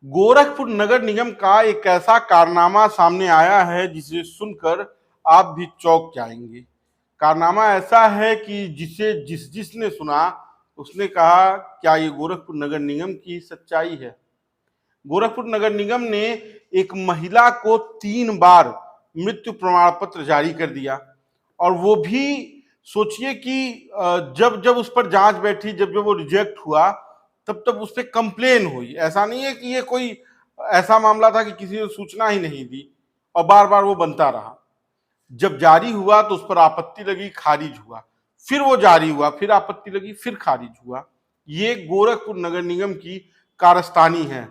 गोरखपुर नगर निगम का एक ऐसा कारनामा सामने आया है जिसे सुनकर आप भी चौंक जाएंगे। कारनामा ऐसा है कि जिसने सुना उसने कहा, क्या ये गोरखपुर नगर निगम की सच्चाई है। गोरखपुर नगर निगम ने एक महिला को 3 बार मृत्यु प्रमाण पत्र जारी कर दिया। और वो भी सोचिए कि जब जब उस पर जांच बैठी, जब जब वो रिजेक्ट हुआ, तब तब उस पर कंप्लेन हुई। ऐसा नहीं है कि ये कोई ऐसा मामला था कि किसी ने सूचना ही नहीं दी और बार बार वो बनता रहा। जब जारी हुआ तो उस पर आपत्ति लगी, खारिज हुआ, फिर वो जारी हुआ, फिर आपत्ति लगी, फिर खारिज हुआ। ये गोरखपुर नगर निगम की कारस्तानी है।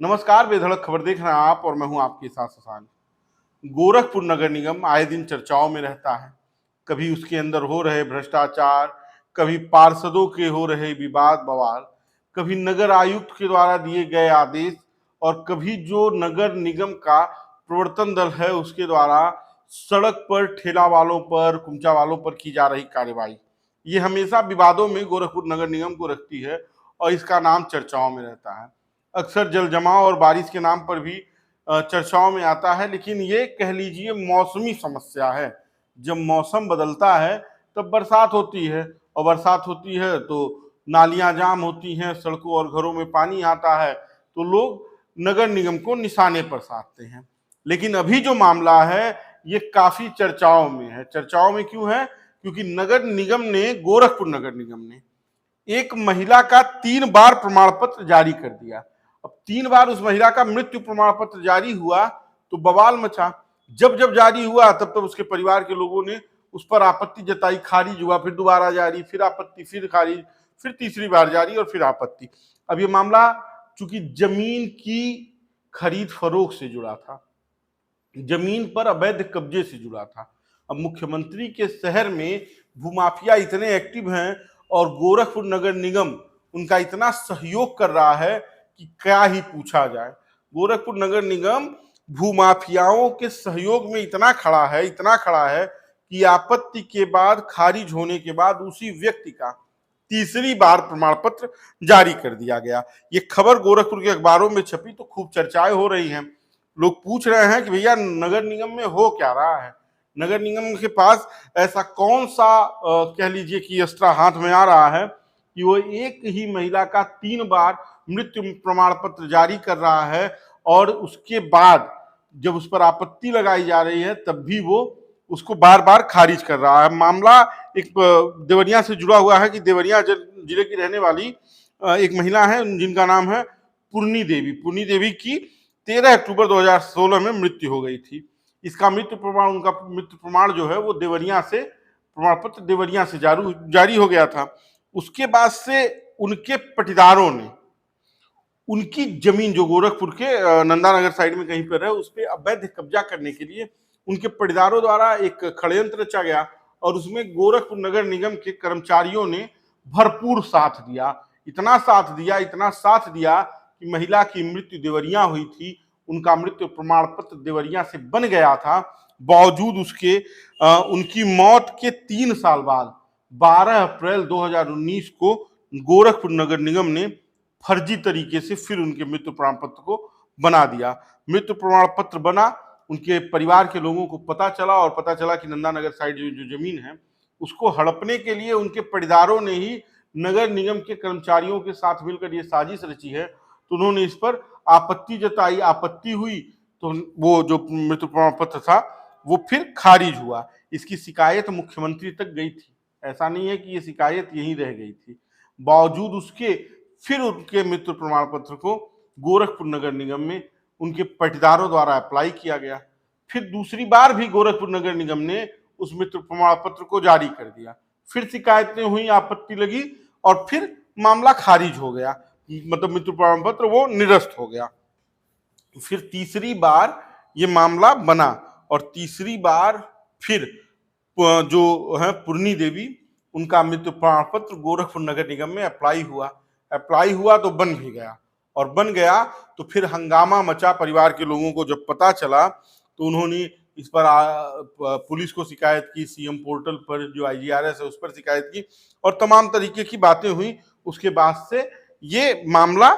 नमस्कार, बेधड़क खबर देख रहे हैं आप और मैं हूं आपके साथ शशांक। गोरखपुर नगर निगम आए दिन चर्चाओं में रहता है। कभी उसके अंदर हो रहे भ्रष्टाचार, कभी पार्षदों के हो रहे विवाद बवाल, कभी नगर आयुक्त के द्वारा दिए गए आदेश, और कभी जो नगर निगम का प्रवर्तन दल है उसके द्वारा सड़क पर ठेला वालों पर, कुंचा वालों पर की जा रही कार्रवाई। ये हमेशा विवादों में गोरखपुर नगर निगम को रखती है और इसका नाम चर्चाओं में रहता है। अक्सर जल जमाव और बारिश के नाम पर भी चर्चाओं में आता है, लेकिन ये कह लीजिए मौसमी समस्या है। जब मौसम बदलता है तब बरसात होती है, और बरसात होती है तो नालियां जाम होती हैं, सड़कों और घरों में पानी आता है, तो लोग नगर निगम को निशाने पर साधते हैं। लेकिन अभी जो मामला है ये काफी चर्चाओं में है। चर्चाओं में क्यों है? क्योंकि नगर निगम ने, गोरखपुर नगर निगम ने एक महिला का 3 बार प्रमाण पत्र जारी कर दिया। अब 3 बार उस महिला का मृत्यु प्रमाण पत्र जारी हुआ तो बवाल मचा। जब जब जारी हुआ तब तब उसके परिवार के लोगों ने उस पर आपत्ति जताई, खारिज हुआ, फिर दोबारा जारी, फिर आपत्ति, फिर खारिज, फिर तीसरी बार जारी और फिर आपत्ति। अब ये मामला चूंकि जमीन की खरीद फरोख्त से जुड़ा था, जमीन पर अवैध कब्जे से जुड़ा था। अब मुख्यमंत्री के शहर में भूमाफिया इतने एक्टिव हैं और गोरखपुर नगर निगम उनका इतना सहयोग कर रहा है कि क्या ही पूछा जाए। गोरखपुर नगर निगम भूमाफियाओं के सहयोग में इतना खड़ा है, इतना खड़ा है कि आपत्ति के बाद, खारिज होने के बाद उसी व्यक्ति का तीसरी बार प्रमाण पत्र जारी कर दिया गया। ये खबर गोरखपुर के अखबारों में छपी तो खूब चर्चाएं हो रही हैं। लोग पूछ रहे हैं कि भैया नगर निगम में हो क्या रहा है। नगर निगम के पास ऐसा कौन सा कह लीजिए कि अस्त्र हाथ में आ रहा है कि वो एक ही महिला का 3 बार मृत्यु प्रमाण पत्र जारी कर रहा है, और उसके बाद जब उस पर आपत्ति लगाई जा रही है तब भी वो उसको बार बार खारिज कर रहा है। मामला एक देवरिया से जुड़ा हुआ है कि देवरिया जिले की रहने वाली एक महिला है जिनका नाम है पूर्णी देवी। पूर्णी देवी की 13 अक्टूबर 2016 में मृत्यु हो गई थी। इसका उनका मृत्यु प्रमाण जो है वो देवरिया से, प्रमाण पत्र देवरिया से जारी हो गया था। उसके बाद से उनके पटीदारों ने उनकी जमीन जो गोरखपुर के नंदानगर साइड में कहीं पर है उस पर अवैध कब्जा करने के लिए उनके पटीदारों द्वारा एक षड्यंत्र रचा गया, और उसमें गोरखपुर नगर निगम के कर्मचारियों ने भरपूर साथ दिया। इतना साथ दिया, इतना साथ दिया कि महिला की मृत्यु देवरिया हुई थी, उनका मृत्यु प्रमाण पत्र देवरिया से बन गया था। बावजूद उसके उनकी मौत के 3 साल बाद 12 अप्रैल 2019 को गोरखपुर नगर निगम ने फर्जी तरीके से फिर उनके मृत्यु प्रमाण पत्र को बना दिया। मृत्यु प्रमाण पत्र बना, उनके परिवार के लोगों को पता चला, और पता चला कि नंदानगर साइड जो जमीन है उसको हड़पने के लिए उनके पटीदारों ने ही नगर निगम के कर्मचारियों के साथ मिलकर ये साजिश रची है। तो उन्होंने इस पर आपत्ति जताई, आपत्ति हुई तो वो जो मृत्यु प्रमाण पत्र था वो फिर खारिज हुआ। इसकी शिकायत मुख्यमंत्री तक गई थी। ऐसा नहीं है कि ये शिकायत यहीं रह गई थी। बावजूद उसके फिर उनके मृत्यु प्रमाण पत्र को गोरखपुर नगर निगम में उनके पटीदारों द्वारा अप्लाई किया गया। फिर दूसरी बार भी गोरखपुर नगर निगम ने उस मृत्यु प्रमाण पत्र को जारी कर दिया। फिर शिकायतें हुई, आपत्ति लगी, और फिर मामला खारिज हो गया, मतलब मृत्यु प्रमाण पत्र वो निरस्त हो गया। फिर तीसरी बार ये मामला बना, और तीसरी बार फिर जो है पूर्णी देवी, उनका मृत्यु प्रमाण पत्र गोरखपुर नगर निगम में अप्लाई हुआ तो बन भी गया, और बन गया तो फिर हंगामा मचा। परिवार के लोगों को जब पता चला तो उन्होंने इस पर पुलिस को शिकायत की, सीएम पोर्टल पर जो IGRS है उस पर शिकायत की और तमाम तरीके की बातें हुई। उसके बाद से ये मामला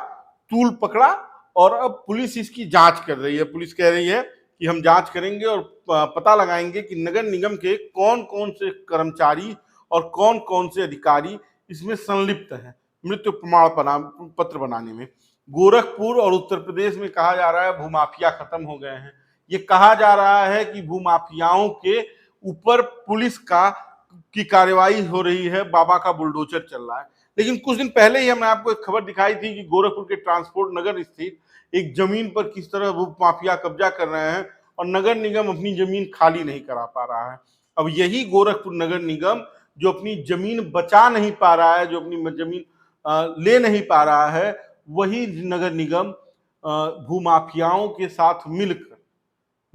तूल पकड़ा और अब पुलिस इसकी जांच कर रही है। पुलिस कह रही है कि हम जांच करेंगे और पता लगाएंगे कि नगर निगम के कौन कौन से कर्मचारी और कौन कौन से अधिकारी इसमें संलिप्त हैं मृत्यु प्रमाण पत्र बनाने में। गोरखपुर और उत्तर प्रदेश में कहा जा रहा है भूमाफिया खत्म हो गए हैं। ये कहा जा रहा है कि भूमाफियाओं के ऊपर पुलिस की कार्रवाई हो रही है, बाबा का बुलडोजर चल रहा है। लेकिन कुछ दिन पहले ही हमने आपको एक खबर दिखाई थी कि गोरखपुर के ट्रांसपोर्ट नगर स्थित एक जमीन पर किस तरह भूमाफिया कब्जा कर रहे हैं और नगर निगम अपनी जमीन खाली नहीं करा पा रहा है। अब यही गोरखपुर नगर निगम जो अपनी जमीन बचा नहीं पा रहा है, जो अपनी जमीन ले नहीं पा रहा है, वही नगर निगम भूमाफियाओं के साथ मिलकर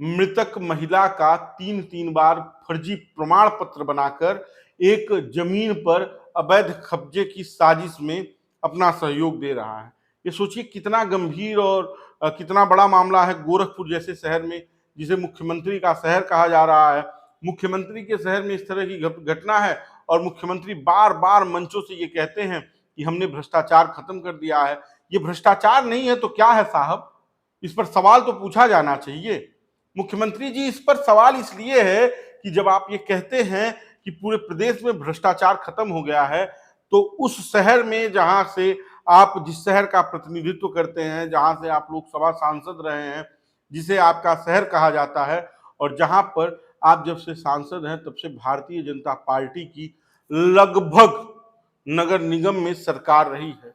मृतक महिला का 3 बार फर्जी प्रमाण पत्र बनाकर एक जमीन पर अवैध कब्जे की साजिश में अपना सहयोग दे रहा है। ये सोचिए कितना गंभीर और कितना बड़ा मामला है। गोरखपुर जैसे शहर में, जिसे मुख्यमंत्री का शहर कहा जा रहा है, मुख्यमंत्री के शहर में इस तरह की घटना है और मुख्यमंत्री बार बार मंचों से ये कहते हैं कि हमने भ्रष्टाचार खत्म कर दिया है। ये भ्रष्टाचार नहीं है तो क्या है साहब? इस पर सवाल तो पूछा जाना चाहिए। मुख्यमंत्री जी, इस पर सवाल इसलिए है कि जब आप ये कहते हैं कि पूरे प्रदेश में भ्रष्टाचार खत्म हो गया है, तो उस शहर में जहां से आप, जिस शहर का प्रतिनिधित्व करते हैं, जहां से आप लोकसभा सांसद रहे हैं, जिसे आपका शहर कहा जाता है और जहां पर आप जब से सांसद हैं तब से भारतीय जनता पार्टी की लगभग नगर निगम में सरकार रही है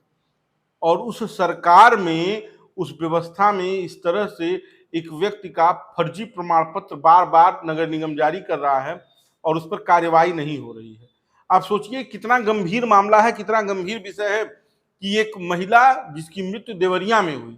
और उस सरकार में, उस व्यवस्था में इस तरह से एक व्यक्ति का फर्जी प्रमाण पत्र बार बार नगर निगम जारी कर रहा है और उस पर कार्यवाही नहीं हो रही है। आप सोचिए कितना गंभीर मामला है, कितना गंभीर विषय है कि एक महिला जिसकी मृत्यु देवरिया में हुई,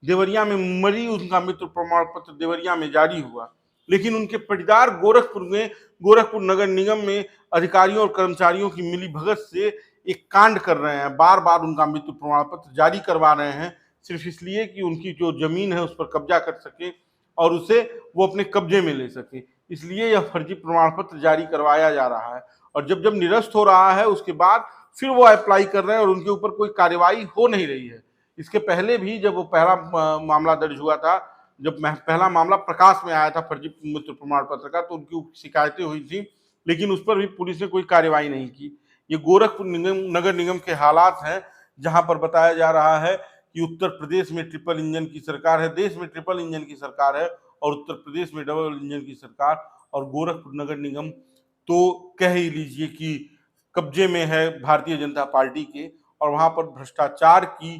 देवरिया में मरी, उनका मृत्यु प्रमाण पत्र देवरिया में जारी हुआ, लेकिन उनके पटीदार गोरखपुर नगर निगम में अधिकारियों और कर्मचारियों की मिली भगत से एक कांड कर रहे हैं, बार बार उनका मृत्यु प्रमाण पत्र जारी करवा रहे हैं सिर्फ इसलिए कि उनकी जो जमीन है उस पर कब्जा कर सके और उसे वो अपने कब्जे में ले सके। इसलिए यह फर्जी प्रमाण पत्र जारी करवाया जा रहा है और जब जब निरस्त हो रहा है उसके बाद फिर वो अप्लाई कर रहे हैं और उनके ऊपर कोई कार्यवाही हो नहीं रही है। इसके पहले भी जब वो पहला मामला दर्ज हुआ था, जब पहला मामला प्रकाश में आया था फर्जी मृत्यु प्रमाण पत्र का, तो उनकी शिकायतें हुई थी, लेकिन उस पर भी पुलिस ने कोई कार्यवाही नहीं की। ये गोरखपुर नगर निगम के हालात हैं, जहां पर बताया जा रहा है कि उत्तर प्रदेश में ट्रिपल इंजन की सरकार है, देश में ट्रिपल इंजन की सरकार है और उत्तर प्रदेश में डबल इंजन की सरकार, और गोरखपुर नगर निगम तो कह ही लीजिए कि कब्जे में है भारतीय जनता पार्टी के। और वहां पर भ्रष्टाचार की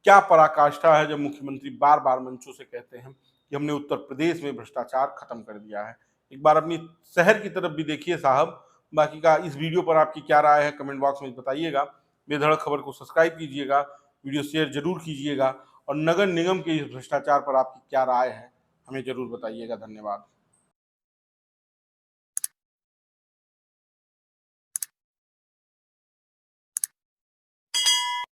क्या पराकाष्ठा है जब मुख्यमंत्री बार बार मंचों से कहते हैं कि हमने उत्तर प्रदेश में भ्रष्टाचार खत्म कर दिया है। एक बार अपनी शहर की तरफ भी देखिए साहब। बाकी का इस वीडियो पर आपकी क्या राय है कमेंट बॉक्स में बताइएगा। बेधड़क खबर को सब्सक्राइब कीजिएगा, वीडियो शेयर जरूर कीजिएगा और नगर निगम के इस भ्रष्टाचार पर आपकी क्या राय है हमें जरूर बताइएगा। धन्यवाद।